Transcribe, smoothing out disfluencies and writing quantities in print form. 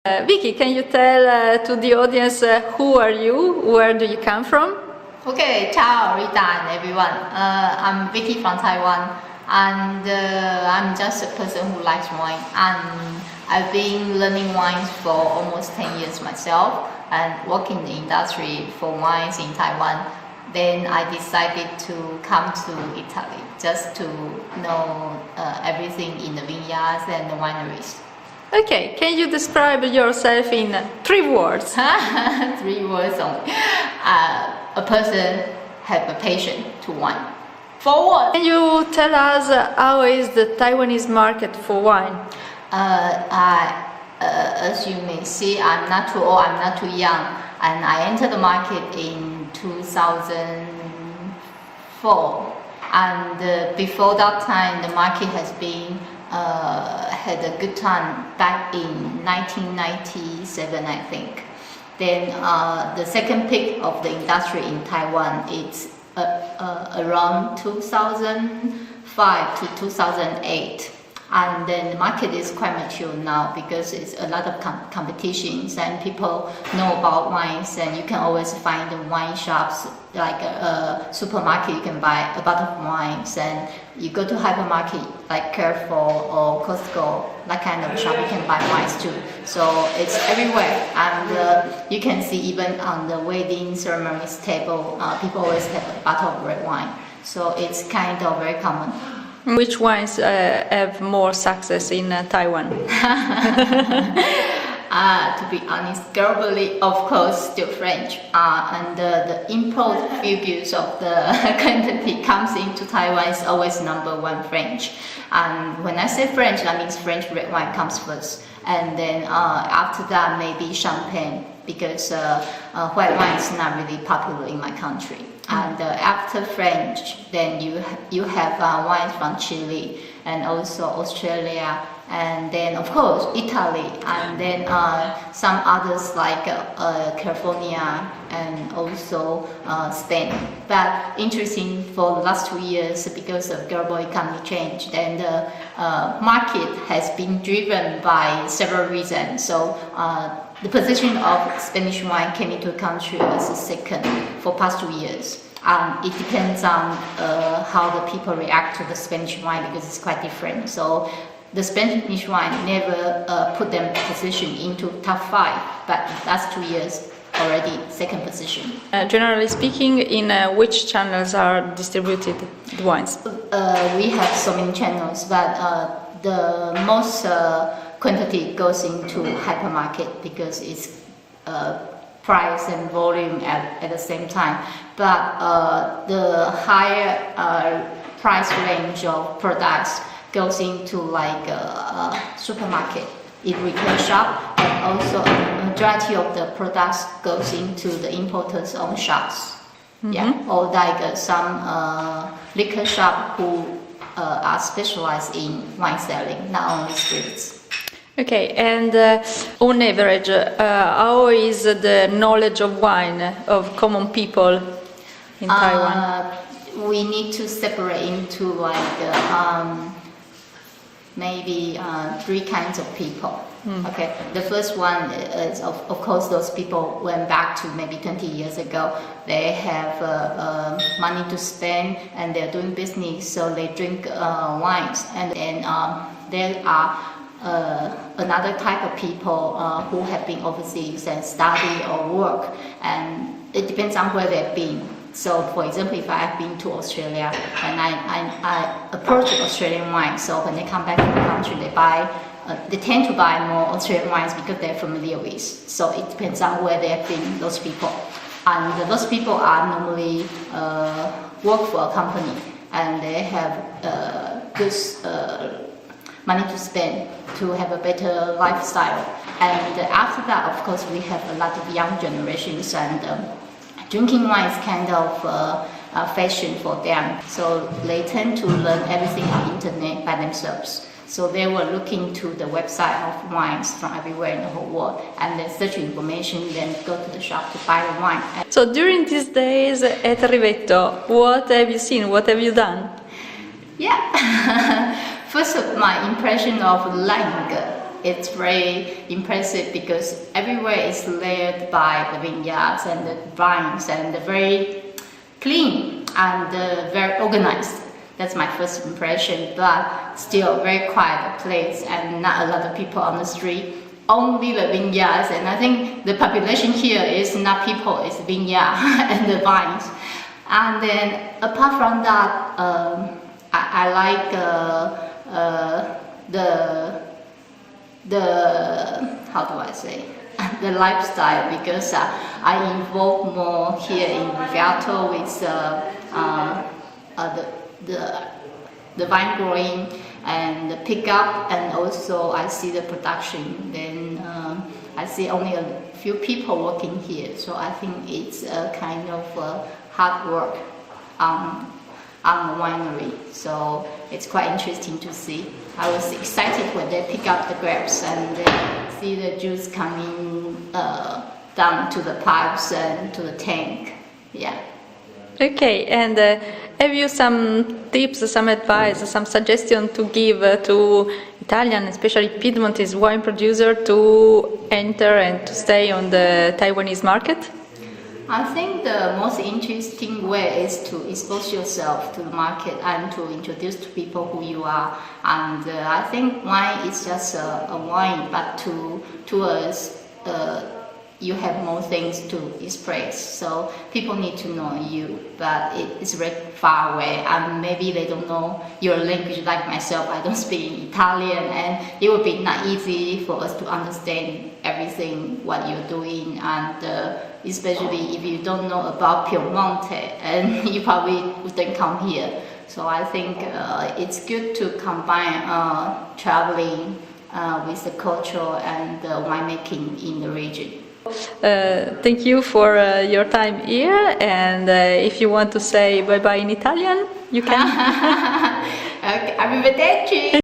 Vicky, can you tell to the audience who are you? Where do you come from? Okay, ciao Rita and everyone. I'm Vicky from Taiwan, and I'm just a person who likes wine. And I've been learning wines for almost 10 years myself, and working in the industry for wines in Taiwan. Then I decided to come to Italy just to know everything in the vineyards and the wineries. Okay, can you describe yourself in 3 words? 3 words only. A person have a passion to wine. 4 words. Can you tell us how is the Taiwanese market for wine? As you may see, I'm not too old, I'm not too young, and I entered the market in 2004. And before that time, the market has been had a good time back in 1997, I think. Then the second peak of the industry in Taiwan is around 2005 to 2008. And then the market is quite mature now because it's a lot of competitions and people know about wines, and you can always find the wine shops like a supermarket. You can buy a bottle of wines, and you go to hypermarket like Carrefour or Costco, that kind of shop, you can buy wines too. So it's everywhere, and you can see even on the wedding ceremonies table, people always have a bottle of red wine. So it's kind of very common. Which wines have more success in Taiwan? To be honest, globally, of course, still French. And the import figures of the quantity comes into Taiwan is always #1 French. And when I say French, that means French red wine comes first. And then after that, maybe champagne, because white wine is not really popular in my country. And after French, then you have wines from Chile and also Australia, and then of course Italy, and then some others like California and also Spain. But interesting, for the last 2 years, because of global economic change, then the market has been driven by several reasons. So the position of Spanish wine came into the country as a second for past 2 years. It depends on how the people react to the Spanish wine, because it's quite different. So the Spanish wine never put them position into top 5, but last 2 years already second position. Generally speaking, in which channels are distributed the wines? We have so many channels, but the most quantity goes into hypermarket because it's price and volume at the same time. But the higher price range of products goes into like supermarket, in retail shop, and also a majority of the products goes into the importers' own shops. Mm-hmm. Yeah, or like some liquor shop who are specialized in wine selling, not only spirits. Okay, and on average, how is the knowledge of wine of common people in Taiwan? We need to separate into like maybe 3 kinds of people. Okay, the first one is of course those people went back to maybe 20 years ago. They have money to spend and they're doing business, so they drink wines. And then there are another type of people who have been overseas and study or work, and it depends on where they've been. So for example, if I have been to Australia and I approach Australian wine, so when they come back to the country, they tend to buy more Australian wines because they're familiar with. So it depends on where they have been, those people. And those people are normally work for a company, and they have good money to spend to have a better lifestyle. And after that, of course, we have a lot of young generations, and drinking wine is kind of fashion for them. So they tend to learn everything on the internet by themselves. So they were looking to the website of wines from everywhere in the whole world, and then search information, then go to the shop to buy the wine. So during these days at Rivetto, what have you seen? What have you done? Yeah. First, my impression of Lang it's very impressive because everywhere is layered by the vineyards and the vines, and very clean and very organized. That's my first impression, but still very quiet place and not a lot of people on the street. Only the vineyards, and I think the population here is not people, it's vineyard and the vines. And then apart from that, I like the how do I say, the lifestyle, because I involve more here in Rivetto with the vine growing and the pickup, and also I see the production. Then I see only a few people working here, so I think it's a kind of hard work on the winery. So it's quite interesting to see. I was excited when they pick up the grapes and they see the juice coming down to the pipes and to the tank. Yeah. Okay, and have you some tips, some advice, some suggestion to give to Italian, especially Piedmontese wine producer to enter and to stay on the Taiwanese market? I think the most interesting way is to expose yourself to the market and to introduce to people who you are. And I think wine is just a wine, but to us, you have more things to express. So people need to know you, but it's very far away, and maybe they don't know your language. Like myself, I don't speak Italian, and it would be not easy for us to understand everything what you're doing, and especially if you don't know about Piemonte, and you probably wouldn't come here. So I think it's good to combine traveling with the culture and the winemaking in the region. Thank you for your time here, and if you want to say bye-bye in Italian, you can. Okay, arrivederci!